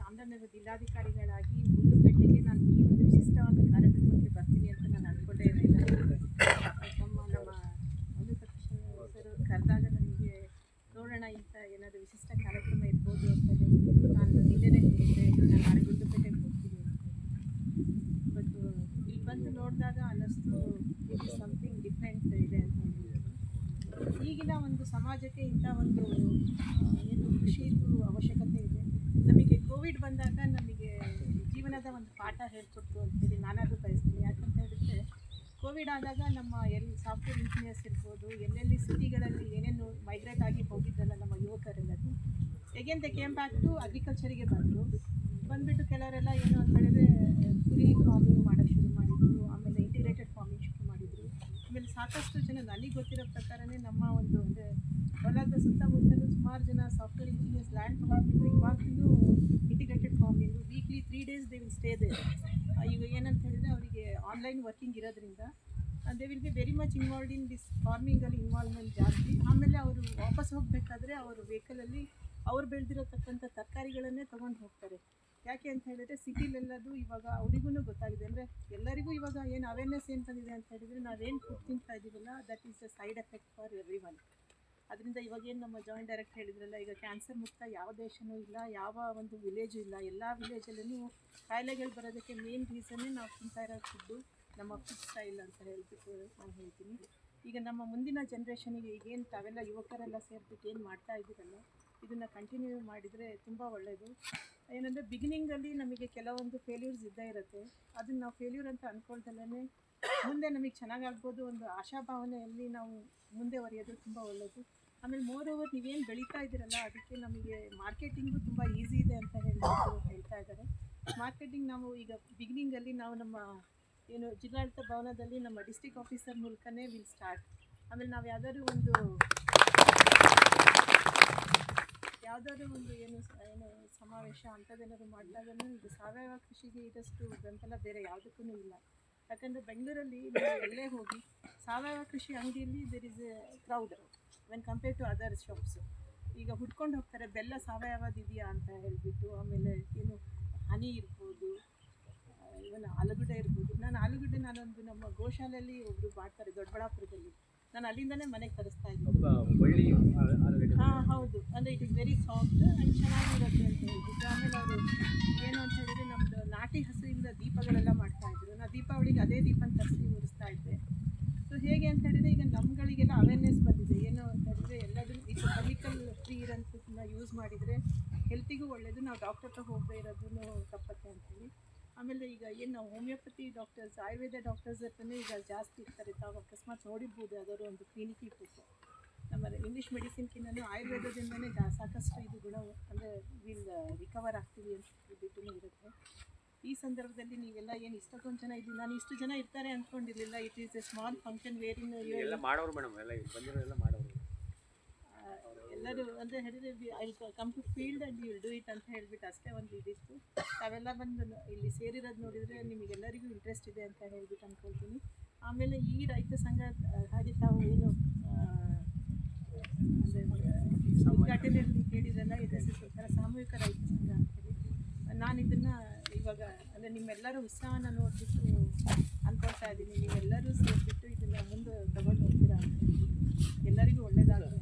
ಚಾಮರಾಜನಗರ ಜಿಲ್ಲಾಧಿಕಾರಿಗಳಾಗಿ ಗುಂಡ್ಲುಪೇಟೆಗೆ ನಾನು ಈ ಒಂದು ವಿಶಿಷ್ಟವಾದ ಕಾರ್ಯಕ್ರಮಕ್ಕೆ ಬರ್ತೀನಿ ಅಂತ ನಾನು ಅಂದ್ಕೊಂಡೇ ಇರಲಿಲ್ಲ. ನಮ್ಮ ಸರ್ ಕರೆದಾಗ ನನಗೆ ನೋಡೋಣ ಇಂಥ ಏನಾದರೂ ವಿಶಿಷ್ಟ ಕಾರ್ಯಕ್ರಮ ಇರ್ಬೋದು ಅಂತ ಹೇಳ್ಬಿಟ್ಟು ನಾನು ನಿನ್ನೆನೇ ಹೇಳಿದ್ದೆ ನಾನು ನಾಳೆ ಗುಂಡ್ಲುಪೇಟೆಗೆ ಹೋಗ್ತೀನಿ ಅಂತ. ಬಟ್ ಇಲ್ಲಿ ಬಂದು ನೋಡಿದಾಗ ಅನ್ನಿಸ್ತು ಇಟ್ ಈಸ್ ಸಮಥಿಂಗ್ ಡಿಫ್ರೆಂಟ್ ಇದೆ ಅಂತ ಹೇಳಿದ್ರು. ಈಗಿನ ಒಂದು ಸಮಾಜಕ್ಕೆ ಇಂಥ ಒಂದು ಏನು ಕೃಷಿದು ಅವಶ್ಯಕತೆ ಇದೆ. ನಮಗೆ ಕೋವಿಡ್ ಬಂದಾಗ ನಮಗೆ ಜೀವನದ ಒಂದು ಪಾಠ ಹೇಳ್ಕೊಡ್ತು ಅಂತೇಳಿ ನಾನಾದರೂ ಬಯಸ್ತೀನಿ. ಯಾಕಂತ ಹೇಳಿದರೆ ಕೋವಿಡ್ ಆದಾಗ ನಮ್ಮ ಸಾಫ್ಟ್ವೇರ್ ಇಂಜಿನಿಯರ್ಸ್ ಇರ್ಬೋದು, ಎಲ್ಲೆಲ್ಲಿ ಸಿಟಿಗಳಲ್ಲಿ ಏನೇನು ಮೈಗ್ರೇಟ್ ಆಗಿ ಹೋಗಿದ್ದಲ್ಲ ನಮ್ಮ ಯುವಕರೆಲ್ಲರೂ again they came back to ಅಗ್ರಿಕಲ್ಚರಿಗೆ ಬಂದುಬಿಟ್ಟು ಕೆಲವರೆಲ್ಲ ಏನು ಅಂತ ಹೇಳಿದ್ರೆ ಕುರಿ ಫಾರ್ಮಿಂಗ್ ಮಾಡೋಕ್ಕೆ ಶುರು ಮಾಡಿದರು. ಆಮೇಲೆ ಇಂಟಿಗ್ರೇಟೆಡ್ ಫಾರ್ಮಿಂಗ್ ಶುರು ಮಾಡಿದರು. ಆಮೇಲೆ ಸಾಕಷ್ಟು ಜನ ನನಗೆ ಗೊತ್ತಿರೋ ಪ್ರಕಾರನೇ ನಮ್ಮ ಒಂದು ಅಂದರೆ ಹೊಲದ ಸುತ್ತಮುತ್ತಲೂ ಸುಮಾರು ಜನ ಸಾಫ್ಟ್ವೇರ್ ಇಂಜಿನಿಯರ್ಸ್ ಲ್ಯಾಂಡ್ ತೊಗೊಂಡ್ಬಿಟ್ಟು ಇವಾಗಲೂ integrated farming weekly 3 days they will stay there. ಈಗ ಏನಂತ ಹೇಳಿದರೆ ಅವರಿಗೆ ಆನ್ಲೈನ್ ವರ್ಕಿಂಗ್ ಇರೋದ್ರಿಂದ they will be very much involved in this ಫಾರ್ಮಿಂಗಲ್ಲಿ ಇನ್ವಾಲ್ವ್ಮೆಂಟ್ ಜಾಸ್ತಿ. ಆಮೇಲೆ ಅವರು ವಾಪಸ್ ಹೋಗಬೇಕಾದ್ರೆ ಅವರು ವೆಹಿಕಲಲ್ಲಿ ಅವ್ರು ಬೆಳೆದಿರತಕ್ಕಂಥ ತರಕಾರಿಗಳನ್ನೇ ತೊಗೊಂಡು ಹೋಗ್ತಾರೆ. ಯಾಕೆ ಅಂತ ಹೇಳಿದರೆ ಸಿಟಿಲೆಲ್ಲದು ಇವಾಗ ಅವರಿಗೂ ಗೊತ್ತಾಗಿದೆ. ಅಂದರೆ ಎಲ್ಲರಿಗೂ ಇವಾಗ ಏನು ಅವೇರ್ನೆಸ್ ಏನು ಬಂದಿದೆ ಅಂತ ಹೇಳಿದರೆ ನಾವೇನು ಫುಡ್ ತಿಂತಾ ಇದ್ದೀವಲ್ಲ that is a side effect for everyone. ಅದರಿಂದ ಇವಾಗೇನು ನಮ್ಮ ಜಾಯಿಂಟ್ ಡೈರೆಕ್ಟ್ ಹೇಳಿದ್ರಲ್ಲ, ಈಗ ಕ್ಯಾನ್ಸರ್ ಮುಕ್ತ ಯಾವ ದೇಶನೂ ಇಲ್ಲ, ಯಾವ ಒಂದು ವಿಲೇಜು ಇಲ್ಲ. ಎಲ್ಲ ವಿಲೇಜಲ್ಲೂ ಕಾಯಿಲೆಗಳು ಬರೋದಕ್ಕೆ ಮೇನ್ ರೀಸನ್ನೇ ನಾವು ತಿಂತಾ ಇರೋ ಫುಡ್ಡು, ನಮ್ಮ ಫುಡ್ ಸ್ಟೈಲ್ ಅಂತ ಹೇಳ್ಬಿಟ್ಟು ನಾನು ಹೇಳ್ತೀನಿ. ಈಗ ನಮ್ಮ ಮುಂದಿನ ಜನ್ರೇಷನಿಗೆ ಈಗೇನು ತಾವೆಲ್ಲ ಯುವಕರೆಲ್ಲ ಸೇರಿಬಿಟ್ಟು ಏನು ಮಾಡ್ತಾ ಇದ್ದೀರಲ್ಲ ಇದನ್ನು ಕಂಟಿನ್ಯೂ ಮಾಡಿದರೆ ತುಂಬ ಒಳ್ಳೆಯದು. ಏನಂದರೆ ಬಿಗಿನಿಂಗಲ್ಲಿ ನಮಗೆ ಕೆಲವೊಂದು ಫೇಲ್ಯೂರ್ಸ್ ಇದ್ದೇ ಇರುತ್ತೆ. ಅದನ್ನು ನಾವು ಫೇಲ್ಯೂರ್ ಅಂತ ಅಂದ್ಕೊಳ್ದಲ್ಲೇ ಮುಂದೆ ನಮಗೆ ಚೆನ್ನಾಗಾಗ್ಬೋದು ಒಂದು ಆಶಾಭಾವನೆಯಲ್ಲಿ ನಾವು ಮುಂದೆ ತುಂಬ ಒಳ್ಳೆಯದು. ಆಮೇಲೆ ಮೋರ್ ಓವರ್ ನೀವೇನು ಬೆಳೀತಾ ಇದ್ದೀರಲ್ಲ ಅದಕ್ಕೆ ನಮಗೆ ಮಾರ್ಕೆಟಿಂಗು ತುಂಬ ಈಸಿ ಇದೆ ಅಂತ ಹೇಳ್ತಾ ಇದ್ದಾರೆ. ಮಾರ್ಕೆಟಿಂಗ್ ನಾವು ಈಗ ಬಿಗಿನಿಂಗಲ್ಲಿ ನಾವು ನಮ್ಮ ಏನು ಜಿಲ್ಲಾಡಳಿತ ಭವನದಲ್ಲಿ ನಮ್ಮ ಡಿಸ್ಟ್ರಿಕ್ಟ್ ಆಫೀಸರ್ ಮೂಲಕನೇ ವಿಲ್ ಸ್ಟಾರ್ಟ್. ಆಮೇಲೆ ನಾವು ಯಾವುದಾದ್ರು ಒಂದು ಏನು ಸಮಾವೇಶ ಅಂಥದ್ದೇನಾದ್ರು ಮಾಡಿದಾಗೂ ಇದು ಸಾವಯವ ಕೃಷಿಗೆ ಇದಷ್ಟು ಬೆಂಬಲ ಬೇರೆ ಯಾವುದಕ್ಕೂ ಇಲ್ಲ. ಯಾಕಂದರೆ ಬೆಂಗಳೂರಲ್ಲಿ ನೀವು ಎಲ್ಲೇ ಹೋಗಿ ಸಾವಯವ ಕೃಷಿ ಅಂಗಡಿಯಲ್ಲಿ there is a crowd when compare to other shops. ಈಗ ಹುಡ್ಕೊಂಡು ಹೋಗ್ತಾರೆ ಬೆಲ್ಲ ಸಾವಯವದಿದೆಯಾ ಅಂತ ಹೇಳಿಬಿಟ್ಟು. ಆಮೇಲೆ ಏನು ಹನಿ ಇರ್ಬೋದು, ಇವನ್ ಆಲೂಗಡ್ಡೆ ಇರ್ಬೋದು. ಆಲೂಗಡ್ಡೆ ನಾನೊಂದು ನಮ್ಮ ಗೋಶಾಲೆಯಲ್ಲಿ ಒಬ್ಬರು ಮಾಡ್ತಾರೆ ದೊಡ್ಡಬಳ್ಳಾಪುರದಲ್ಲಿ, ನಾನು ಅಲ್ಲಿಂದನೇ ಮನೆಗೆ ತರಿಸ್ತಾ ಇದ್ದೀನಿ. ಹಾಂ ಹೌದು, ಅಂದರೆ it is very soft and ಚೆನ್ನಾಗಿರುತ್ತೆ ಅಂತ ಹೇಳ್ಬಿಟ್ಟು. ಆಮೇಲೆ ಅವರು ಏನು ಅಂತ ಹೇಳಿದರೆ ನಮ್ಮದು ನಾಟಿ ಹಸುವಿಂದ ದೀಪಗಳೆಲ್ಲ ಮಾಡ್ತಾಯಿದ್ರು. ನಾನು ದೀಪಾವಳಿಗೆ ಅದೇ ದೀಪನ ತರಿಸಿ ಉರಿಸ್ತಾ ಇದ್ದೆ. ಸೊ ಹೇಗೆ ಅಂತ ಹೇಳಿದರೆ ಈಗ ನಮ್ಮಗಳಿಗೆಲ್ಲ ಅವೇರ್ನೆಸ್ ಬಂದಿದೆ. ಏನು ಅಂತ ಹೇಳಿದರೆ ಎಲ್ಲದೂ ಇದು ಕೆಮಿಕಲ್ ಫ್ರೀ ಇರೋಂಥದ್ದನ್ನ ಯೂಸ್ ಮಾಡಿದರೆ ಹೆಲ್ತಿಗೂ ಒಳ್ಳೆಯದು, ನಾವು ಡಾಕ್ಟರ್ ಹತ್ರ ಹೋಗದೆ ಇರೋದೂ ತಪ್ಪತ್ತೆ ಅಂಥೇಳಿ. ಆಮೇಲೆ ಈಗ ಏನು ನಾವು ಹೋಮಿಯೋಪತಿ ಡಾಕ್ಟರ್ಸ್, ಆಯುರ್ವೇದ ಡಾಕ್ಟರ್ಸ್ ಹತ್ರನೇ ಈಗ ಜಾಸ್ತಿ ಇರ್ತಾರೆ. ತಾವು ಅಕಸ್ಮಾತ್ ನೋಡಿರ್ಬೋದು ಯಾವುದಾದ್ರು ಒಂದು ಕ್ಲಿನಿಕಿಗೆ ಹೋಗಿ. ನಮ್ಮ ಇಂಗ್ಲೀಷ್ ಮೆಡಿಸಿನ್ಕಿನ್ನೂ ಆಯುರ್ವೇದದಿಂದನೇ ಸಾಕಷ್ಟು ಇದು ಗುಣ ಅಂದರೆ ವಿಲ್ ರಿಕವರ್ ಆಗ್ತೀವಿ ಅಂತ ಹೇಳ್ಬಿಟ್ಟು ಇರುತ್ತೆ. ಈ ಸಂದರ್ಭದಲ್ಲಿ ನೀವೆಲ್ಲ ಏನು ಇಷ್ಟೊಂದು ಜನ ಇದ್ದೀವಿ, ನಾನು ಇಷ್ಟು ಜನ ಇರ್ತಾರೆ ಅಂದ್ಕೊಂಡಿರಲಿಲ್ಲ. It is a small function ವೇರಿನ್ ಮಾಡೋರು ಮೇಡಮ್ ಎಲ್ಲ ಬಂದಿರೋರೆಲ್ಲ ಮಾಡೋರು ಎಲ್ಲರೂ ಅಂದರೆ ಹೇಳಿದರೆ I come to field and you will do it ಅಂತ ಹೇಳ್ಬಿಟ್ಟು ಅಷ್ಟೇ ಒಂದು ಇದಿತ್ತು. ತಾವೆಲ್ಲ ಬಂದು ಇಲ್ಲಿ ಸೇರಿರೋದು ನೋಡಿದರೆ ನಿಮಗೆಲ್ಲರಿಗೂ ಇಂಟ್ರೆಸ್ಟ್ ಇದೆ ಅಂತ ಹೇಳ್ಬಿಟ್ಟು ಅಂದ್ಕೊಳ್ತೀನಿ. ಆಮೇಲೆ ಈ ರೈತ ಸಂಘ ಹಾಗೆ ತಾವು ಏನು ಉದ್ಘಾಟನೆಯಲ್ಲಿ ಹೇಳಿದ್ರಲ್ಲ, ಇದು ಒಂಥರ ಸಾಮೂಹಿಕ ರೈತ ಸಂಘ ಅಂತೇಳಿ. ನಾನು ಇದನ್ನು ಇವಾಗ ಅಂದರೆ ನಿಮ್ಮೆಲ್ಲರ ಉತ್ಸಾಹನ ನೋಡಿಬಿಟ್ಟು ಅಂದ್ಕೊಳ್ತಾ ಇದ್ದೀನಿ. ನೀವೆಲ್ಲರೂ ಸೇರಿಬಿಟ್ಟು ಇದನ್ನು ಮುಂದೆ ತಗೊಂಡು ಹೋಗ್ತೀರಾ ಅಂತ. ಎಲ್ಲರಿಗೂ ಒಳ್ಳೆಯದಾಗುತ್ತೆ.